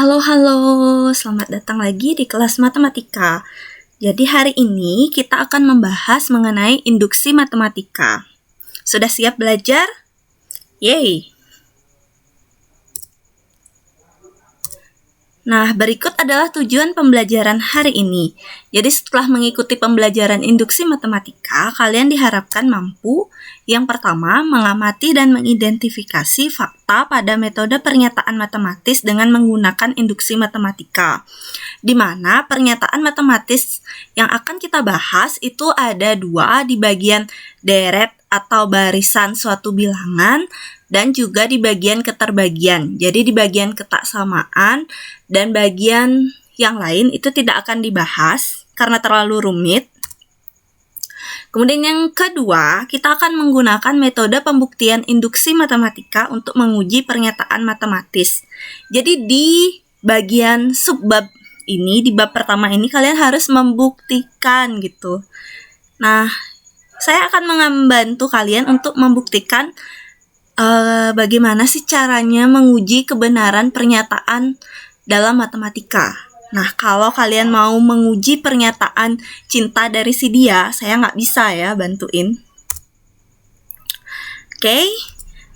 Halo, selamat datang lagi di kelas matematika. Jadi hari ini kita akan membahas mengenai induksi matematika. Sudah siap belajar? Yeay! Nah, berikut adalah tujuan pembelajaran hari ini. Jadi setelah mengikuti pembelajaran induksi matematika, kalian diharapkan mampu yang pertama, mengamati dan mengidentifikasi fakta pada metode pernyataan matematis dengan menggunakan induksi matematika. Di mana pernyataan matematis yang akan kita bahas itu ada dua di bagian deret atau barisan suatu bilangan dan juga di bagian keterbagian. Jadi di bagian ketaksamaan dan bagian yang lain itu tidak akan dibahas karena terlalu rumit. Kemudian yang kedua, kita akan menggunakan metode pembuktian induksi matematika untuk menguji pernyataan matematis. Jadi di bagian subbab ini, di bab pertama ini kalian harus membuktikan gitu. Nah, saya akan membantu kalian untuk membuktikan bagaimana sih caranya menguji kebenaran pernyataan dalam matematika. Nah, kalau kalian mau menguji pernyataan cinta dari si dia, saya nggak bisa ya bantuin. Oke,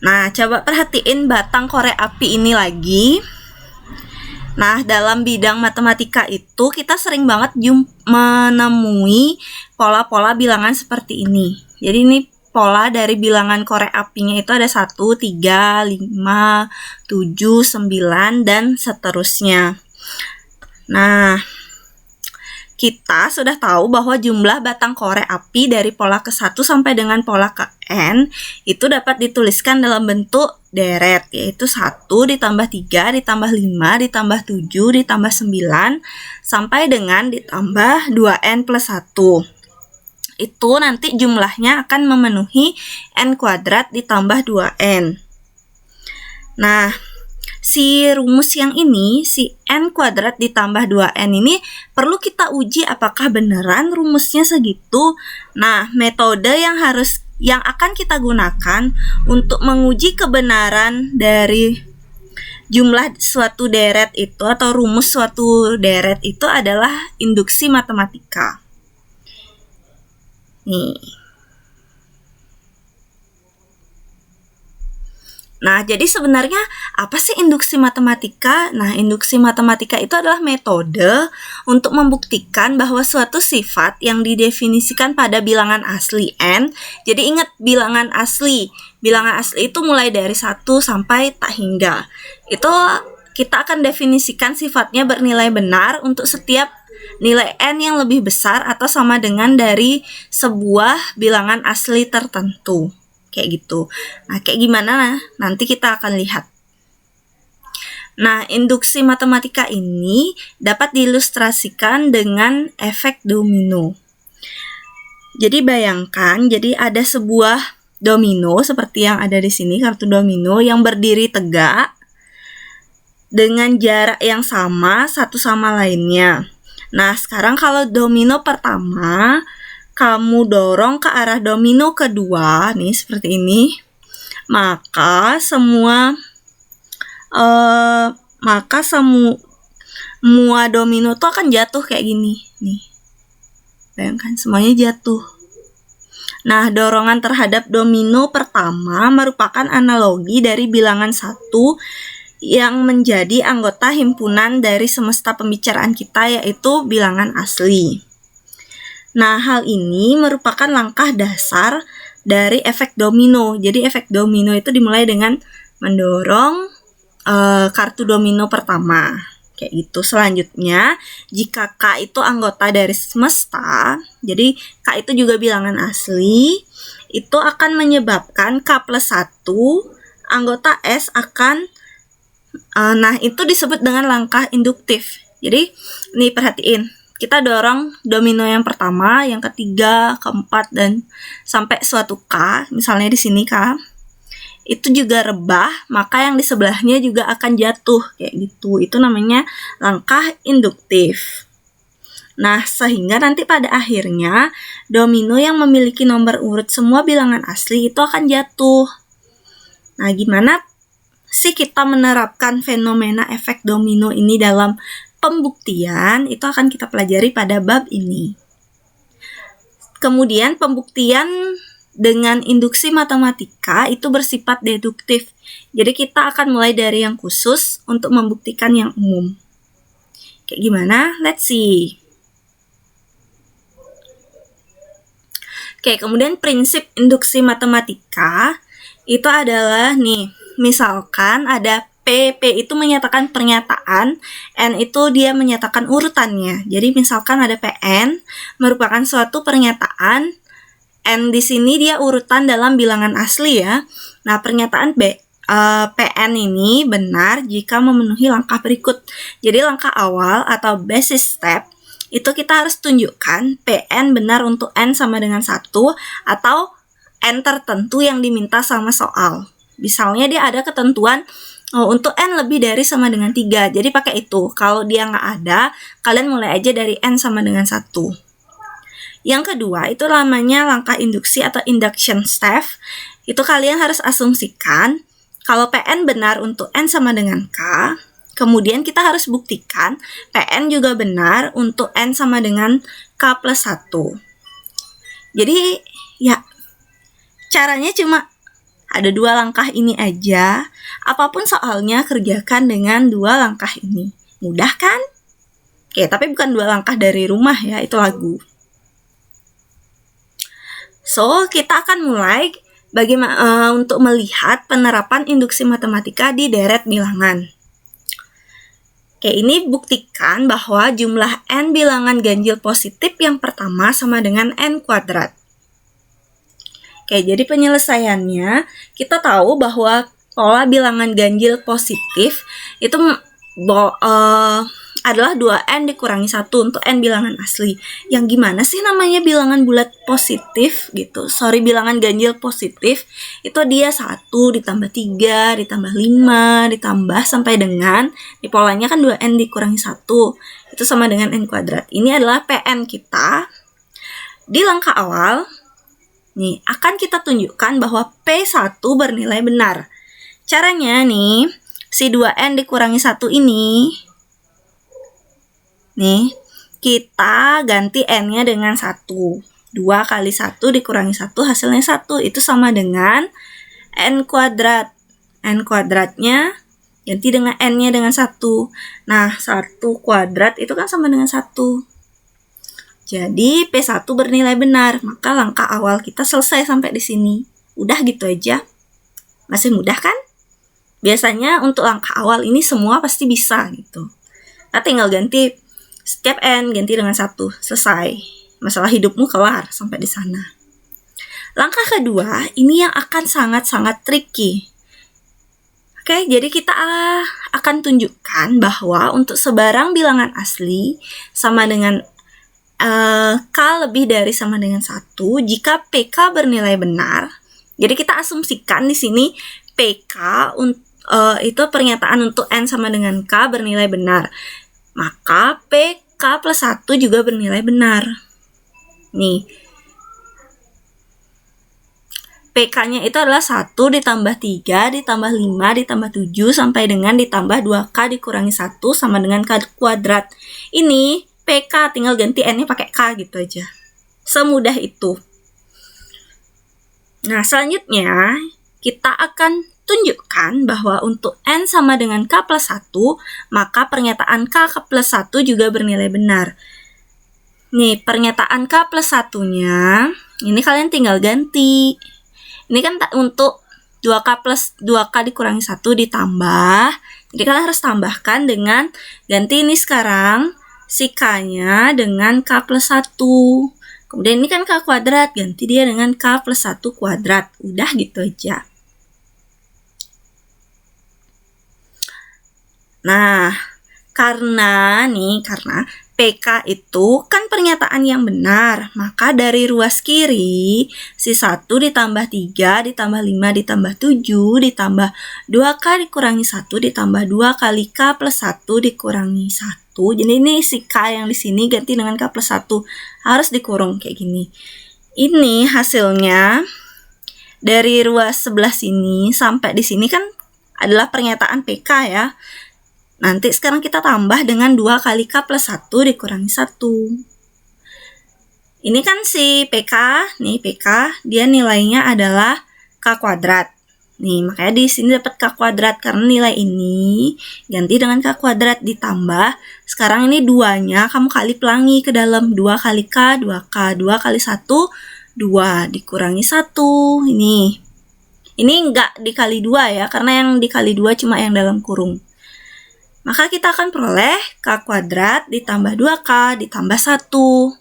nah coba perhatiin batang korek api ini lagi. Nah, dalam bidang matematika itu kita sering banget menemui pola-pola bilangan seperti ini. Jadi ini pola dari bilangan korek apinya itu ada 1, 3, 5, 7, 9, dan seterusnya. Nah, kita sudah tahu bahwa jumlah batang korek api dari pola ke-1 sampai dengan pola ke-n itu dapat dituliskan dalam bentuk deret, yaitu 1 ditambah 3 ditambah 5 ditambah 7 ditambah 9 sampai dengan ditambah 2n plus 1. Itu nanti jumlahnya akan memenuhi n kuadrat ditambah 2n. Nah, si rumus yang ini, si n kuadrat ditambah 2n ini perlu kita uji apakah beneran rumusnya segitu. Nah, metode yang akan kita gunakan untuk menguji kebenaran dari jumlah suatu deret itu atau rumus suatu deret itu adalah induksi matematika. Nih. Nah, jadi sebenarnya apa sih induksi matematika? Nah, induksi matematika itu adalah metode untuk membuktikan bahwa suatu sifat yang didefinisikan pada bilangan asli n. Jadi ingat bilangan asli. Bilangan asli itu mulai dari 1 sampai tak hingga. Itu kita akan definisikan sifatnya bernilai benar untuk setiap nilai n yang lebih besar atau sama dengan dari sebuah bilangan asli tertentu. Kayak gitu. Nah, kayak gimana? Nanti kita akan lihat. Nah, induksi matematika ini dapat diilustrasikan dengan efek domino. Jadi bayangkan, jadi ada sebuah domino seperti yang ada di sini, kartu domino yang berdiri tegak dengan jarak yang sama satu sama lainnya. Nah, sekarang kalau domino pertama kamu dorong ke arah domino kedua, nih seperti ini, maka semua domino tuh akan jatuh kayak gini, nih. Bayangkan semuanya jatuh. Nah, dorongan terhadap domino pertama merupakan analogi dari bilangan 1 yang menjadi anggota himpunan dari semesta pembicaraan kita, yaitu bilangan asli. Nah, hal ini merupakan langkah dasar dari efek domino. Jadi, efek domino itu dimulai dengan mendorong kartu domino pertama. Kayak gitu. Selanjutnya, jika K itu anggota dari semesta, jadi K itu juga bilangan asli, itu akan menyebabkan K plus 1, anggota S akan, nah itu disebut dengan langkah induktif. Jadi, nih perhatiin. Kita dorong domino yang pertama, yang ketiga, keempat, dan sampai suatu K, misalnya di sini K, itu juga rebah, maka yang di sebelahnya juga akan jatuh, kayak gitu. Itu namanya langkah induktif. Nah, sehingga nanti pada akhirnya, domino yang memiliki nomor urut semua bilangan asli itu akan jatuh. Nah, gimana sih kita menerapkan fenomena efek domino ini dalam pembuktian, itu akan kita pelajari pada bab ini. Kemudian pembuktian dengan induksi matematika itu bersifat deduktif. Jadi kita akan mulai dari yang khusus untuk membuktikan yang umum. Kayak gimana? Let's see. Oke, kemudian prinsip induksi matematika itu adalah nih, misalkan ada P itu menyatakan pernyataan, N itu dia menyatakan urutannya. Jadi misalkan ada PN merupakan suatu pernyataan, N di sini dia urutan dalam bilangan asli ya. Nah, pernyataan PN ini benar jika memenuhi langkah berikut. Jadi langkah awal atau basis step itu kita harus tunjukkan PN benar untuk N sama dengan 1 atau N tertentu yang diminta sama soal. Misalnya dia ada ketentuan untuk N lebih dari sama dengan 3, jadi pakai itu. Kalau dia nggak ada, kalian mulai aja dari N sama dengan 1. Yang kedua, itu namanya langkah induksi atau induction step. Itu kalian harus asumsikan kalau PN benar untuk N sama dengan K, kemudian kita harus buktikan PN juga benar untuk N sama dengan K plus 1. Jadi, ya, caranya cuma ada 2 langkah ini aja. Apapun soalnya kerjakan dengan 2 langkah ini. Mudah kan? Oke, tapi bukan 2 langkah dari rumah ya, itu lagu. So, kita akan mulai bagaimana untuk melihat penerapan induksi matematika di deret bilangan. Oke, ini buktikan bahwa jumlah N bilangan ganjil positif yang pertama sama dengan N kuadrat. Oke, jadi penyelesaiannya, kita tahu bahwa pola bilangan ganjil positif itu adalah 2N dikurangi 1 untuk N bilangan asli. Yang gimana sih namanya bilangan bulat positif gitu? Bilangan ganjil positif itu dia 1 ditambah 3 ditambah 5 ditambah sampai dengan, di polanya kan 2N dikurangi 1, itu sama dengan N kuadrat. Ini adalah PN kita. Di langkah awal, nih, akan kita tunjukkan bahwa P1 bernilai benar. Caranya nih, si 2N dikurangi 1 ini, nih, kita ganti N-nya dengan 1. 2 kali 1 dikurangi 1 hasilnya 1. Itu sama dengan N kuadrat. N kuadratnya ganti dengan N-nya dengan 1. Nah, 1 kuadrat itu kan sama dengan 1. Jadi P1 bernilai benar, maka langkah awal kita selesai sampai di sini. Udah gitu aja. Masih mudah kan? Biasanya untuk langkah awal ini semua pasti bisa gitu. Kita tinggal ganti setiap N, ganti dengan 1, selesai. Masalah hidupmu kelar sampai di sana. Langkah kedua, ini yang akan sangat-sangat tricky. Oke, jadi kita akan tunjukkan bahwa untuk sebarang bilangan asli sama dengan K lebih dari sama dengan 1 jika PK bernilai benar. Jadi kita asumsikan di sini PK itu pernyataan untuk N sama dengan K bernilai benar. Maka PK plus 1 juga bernilai benar. Nih, PK-nya itu adalah 1 ditambah 3 ditambah 5 ditambah 7 sampai dengan ditambah 2K dikurangi 1 sama dengan K kuadrat. Ini PK, tinggal ganti N-nya pakai K gitu aja. Semudah itu. Nah, selanjutnya kita akan tunjukkan bahwa untuk N sama dengan K plus 1, maka pernyataan K plus 1 juga bernilai benar. Nih, pernyataan K plus 1-nya, ini kalian tinggal ganti. Ini kan untuk 2K plus 2K dikurangi 1 ditambah. Jadi kalian harus tambahkan dengan ganti ini sekarang si K-nya dengan K plus 1. Kemudian ini kan K kuadrat, ganti dia dengan K plus 1 kuadrat. Udah gitu aja. Nah, karena PK itu kan pernyataan yang benar, maka dari ruas kiri, si 1 ditambah 3 ditambah 5 ditambah 7 ditambah 2K dikurangi 1 ditambah 2 kali K plus 1 dikurangi 1. Jadi ini si K yang di sini ganti dengan K plus 1. Harus dikurung kayak gini. Ini hasilnya dari ruas sebelah sini sampai di sini kan adalah pernyataan PK ya. Nanti sekarang kita tambah dengan 2 kali K plus 1 dikurangi 1. Ini kan si PK, nih PK, dia nilainya adalah K kuadrat. Nih, makanya di sini dapat K kuadrat karena nilai ini ganti dengan K kuadrat ditambah. Sekarang ini 2-nya kamu kali pelangi ke dalam. 2 kali K, 2K, 2 kali 1, 2 dikurangi 1. Ini enggak dikali 2 ya, karena yang dikali 2 cuma yang dalam kurung. Maka kita akan peroleh K kuadrat ditambah 2K ditambah 1.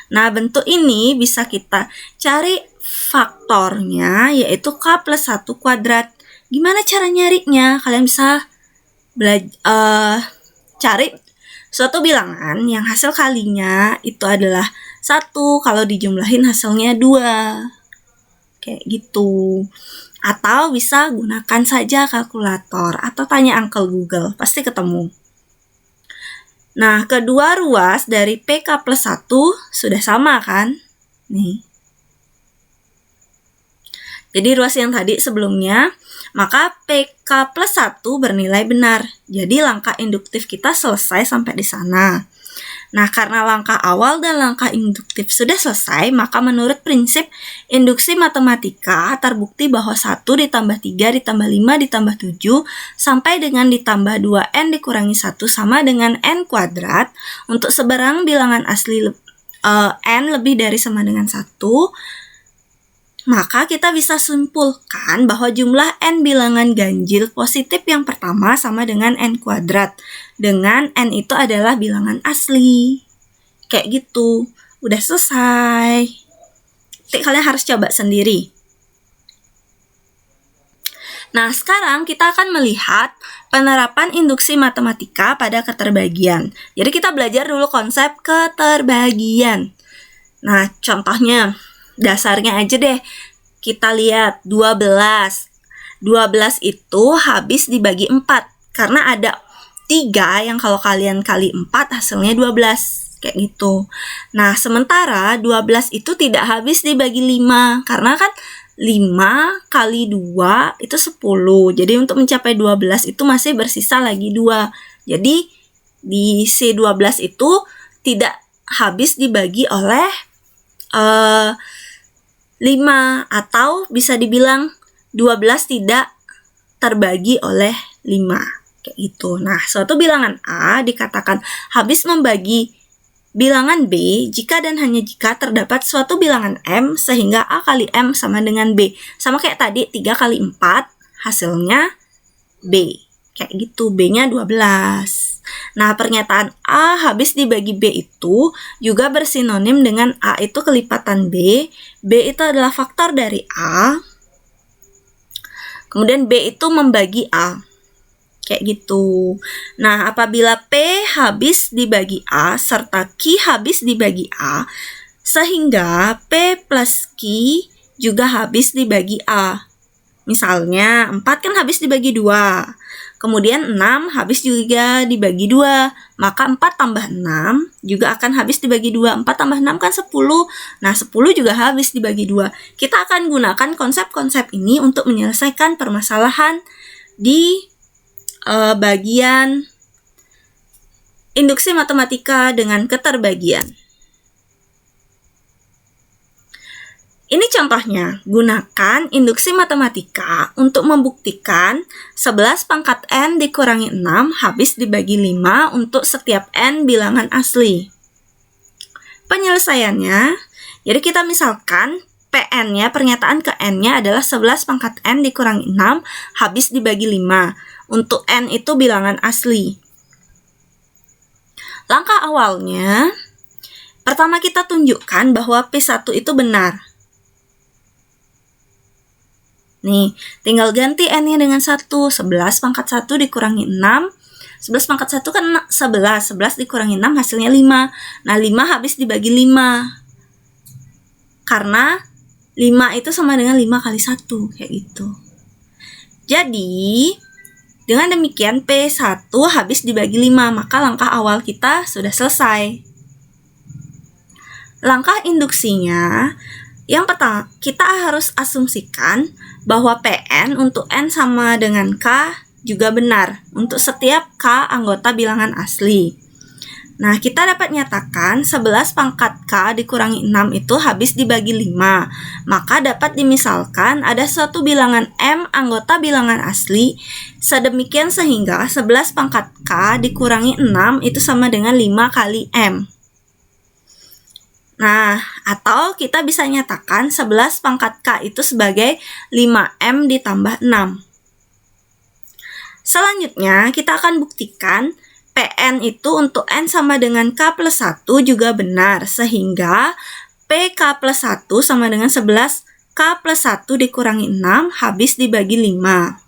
Nah, bentuk ini bisa kita cari faktornya, yaitu K plus 1 kuadrat. Gimana cara nyarinya? Kalian bisa cari suatu bilangan yang hasil kalinya itu adalah 1, kalau dijumlahin hasilnya 2. Kayak gitu. Atau bisa gunakan saja kalkulator atau tanya Uncle Google, pasti ketemu. Nah, kedua ruas dari PK plus 1 sudah sama kan? Nih. Jadi ruas yang tadi sebelumnya, maka PK plus 1 bernilai benar. Jadi langkah induktif kita selesai sampai di sana. Nah, karena langkah awal dan langkah induktif sudah selesai, maka menurut prinsip induksi matematika terbukti bahwa 1 ditambah 3 ditambah 5 ditambah 7 sampai dengan ditambah 2n dikurangi 1 sama dengan n kuadrat untuk sebarang bilangan asli n lebih dari sama dengan 1, maka kita bisa simpulkan bahwa jumlah n bilangan ganjil positif yang pertama sama dengan n kuadrat. Dengan n itu adalah bilangan asli. Kayak gitu. Udah selesai. Kalian harus coba sendiri. Nah, sekarang kita akan melihat penerapan induksi matematika pada keterbagian. Jadi kita belajar dulu konsep keterbagian. Nah, contohnya dasarnya aja deh. Kita lihat 12. 12 itu habis dibagi 4. Karena ada 3 yang kalau kalian kali 4 hasilnya 12. Kayak gitu. Nah, sementara 12 itu tidak habis dibagi 5. Karena kan 5 kali 2 itu 10. Jadi untuk mencapai 12 itu masih bersisa lagi 2. Jadi di C12 itu tidak habis dibagi oleh 5, atau bisa dibilang 12 tidak terbagi oleh 5. Kayak gitu. Nah, suatu bilangan A dikatakan habis membagi bilangan B jika dan hanya jika terdapat suatu bilangan M sehingga A kali M sama dengan B. Sama kayak tadi 3 kali 4 hasilnya B. Kayak gitu, B-nya 12. Nah, pernyataan A habis dibagi B itu juga bersinonim dengan A itu kelipatan B. B itu adalah faktor dari A. Kemudian B itu membagi A. Kayak gitu. Nah, apabila P habis dibagi A serta Q habis dibagi A, sehingga P plus Q juga habis dibagi A. Misalnya, 4 kan habis dibagi 2. Kemudian 6 habis juga dibagi 2. Maka 4 tambah 6 juga akan habis dibagi 2. 4 tambah 6 kan 10. Nah, 10 juga habis dibagi 2. Kita akan gunakan konsep-konsep ini untuk menyelesaikan permasalahan di bagian induksi matematika dengan keterbagian. Ini contohnya, gunakan induksi matematika untuk membuktikan 11 pangkat n dikurangi 6 habis dibagi 5 untuk setiap n bilangan asli. Penyelesaiannya, jadi kita misalkan PN-nya, pernyataan ke n-nya adalah 11 pangkat n dikurangi 6 habis dibagi 5. Untuk n itu bilangan asli. Langkah awalnya, pertama kita tunjukkan bahwa P1 itu benar. Nih, tinggal ganti n-nya dengan 1. 11 pangkat 1 dikurangi 6. 11 pangkat 1 kan 11. 11 dikurangi 6 hasilnya 5. Nah, 5 habis dibagi 5. Karena 5 itu sama dengan 5 kali 1. Kayak gitu. Jadi, dengan demikian P1 habis dibagi 5, maka langkah awal kita sudah selesai. Langkah induksinya, yang pertama, kita harus asumsikan bahwa PN untuk N sama dengan K juga benar untuk setiap K anggota bilangan asli. Nah, kita dapat nyatakan 11 pangkat K dikurangi 6 itu habis dibagi 5. Maka dapat dimisalkan ada suatu bilangan M anggota bilangan asli sedemikian sehingga 11 pangkat K dikurangi 6 itu sama dengan 5 kali M. Nah, atau kita bisa nyatakan 11 pangkat K itu sebagai 5M ditambah 6. Selanjutnya, kita akan buktikan PN itu untuk N sama dengan K plus 1 juga benar, sehingga PK plus 1 sama dengan 11 K plus 1 dikurangi 6 habis dibagi 5.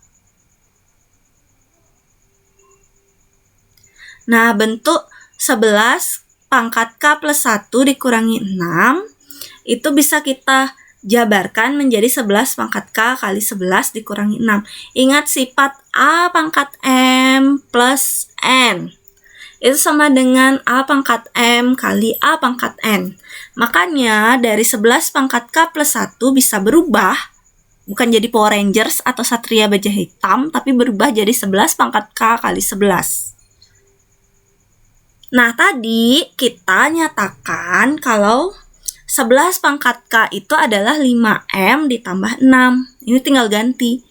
Nah, bentuk 11 pangkat K plus 1 dikurangi 6 itu bisa kita jabarkan menjadi 11 pangkat K kali 11 dikurangi 6. Ingat sifat A pangkat M plus N. Itu sama dengan A pangkat M kali A pangkat N. Makanya dari 11 pangkat K plus 1 bisa berubah, bukan jadi Power Rangers atau Satria Baja Hitam, tapi berubah jadi 11 pangkat K kali 11. Nah, tadi kita nyatakan kalau 11 pangkat K itu adalah 5M ditambah 6. Ini tinggal ganti.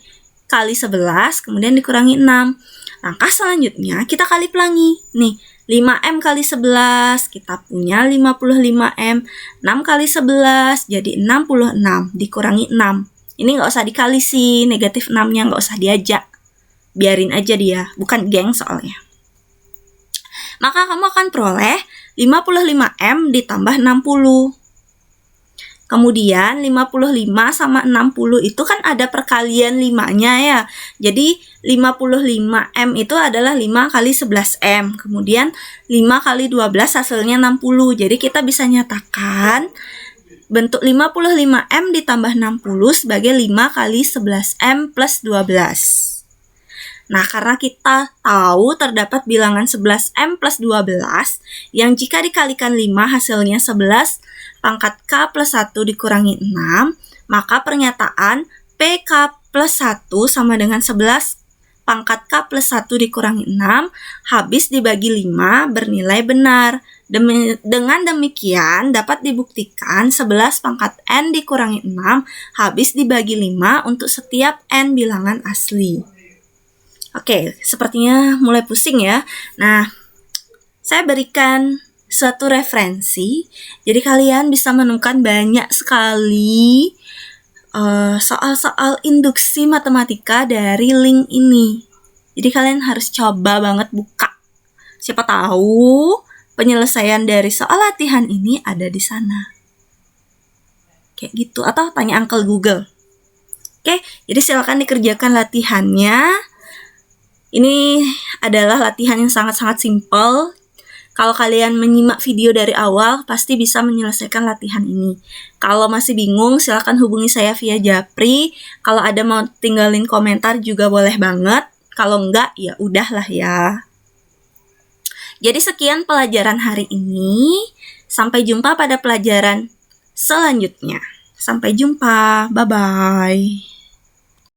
Kali 11, kemudian dikurangi 6. Langkah selanjutnya kita kali pelangi. Nih, 5M kali 11, kita punya 55M. 6 kali 11 jadi 66, dikurangi 6. Ini nggak usah dikali sih, negatif 6-nya nggak usah diajak. Biarin aja dia, bukan geng soalnya. Maka kamu akan peroleh 55M ditambah 60. Kemudian 55 sama 60 itu kan ada perkalian 5-nya ya. Jadi 55M itu adalah 5 kali 11M. Kemudian 5 kali 12 hasilnya 60. Jadi kita bisa nyatakan bentuk 55M ditambah 60 sebagai 5 kali 11M plus 12. Nah, karena kita tahu terdapat bilangan 11M plus 12 yang jika dikalikan 5 hasilnya 11 pangkat K plus 1 dikurangi 6, maka pernyataan PK plus 1 sama dengan 11 pangkat K plus 1 dikurangi 6 habis dibagi 5 bernilai benar. Dengan demikian dapat dibuktikan 11 pangkat N dikurangi 6 habis dibagi 5 untuk setiap N bilangan asli. Oke, sepertinya mulai pusing ya. Nah, saya berikan suatu referensi, jadi kalian bisa menemukan banyak sekali soal-soal induksi matematika dari link ini. Jadi kalian harus coba banget buka. Siapa tahu penyelesaian dari soal latihan ini ada di sana. Kayak gitu, atau tanya Uncle Google. Oke, jadi silakan dikerjakan latihannya. Ini adalah latihan yang sangat-sangat simpel. Kalau kalian menyimak video dari awal, pasti bisa menyelesaikan latihan ini. Kalau masih bingung, silakan hubungi saya via Japri. Kalau ada mau tinggalin komentar juga boleh banget. Kalau enggak, ya udahlah ya. Jadi sekian pelajaran hari ini. Sampai jumpa pada pelajaran selanjutnya. Sampai jumpa. Bye-bye.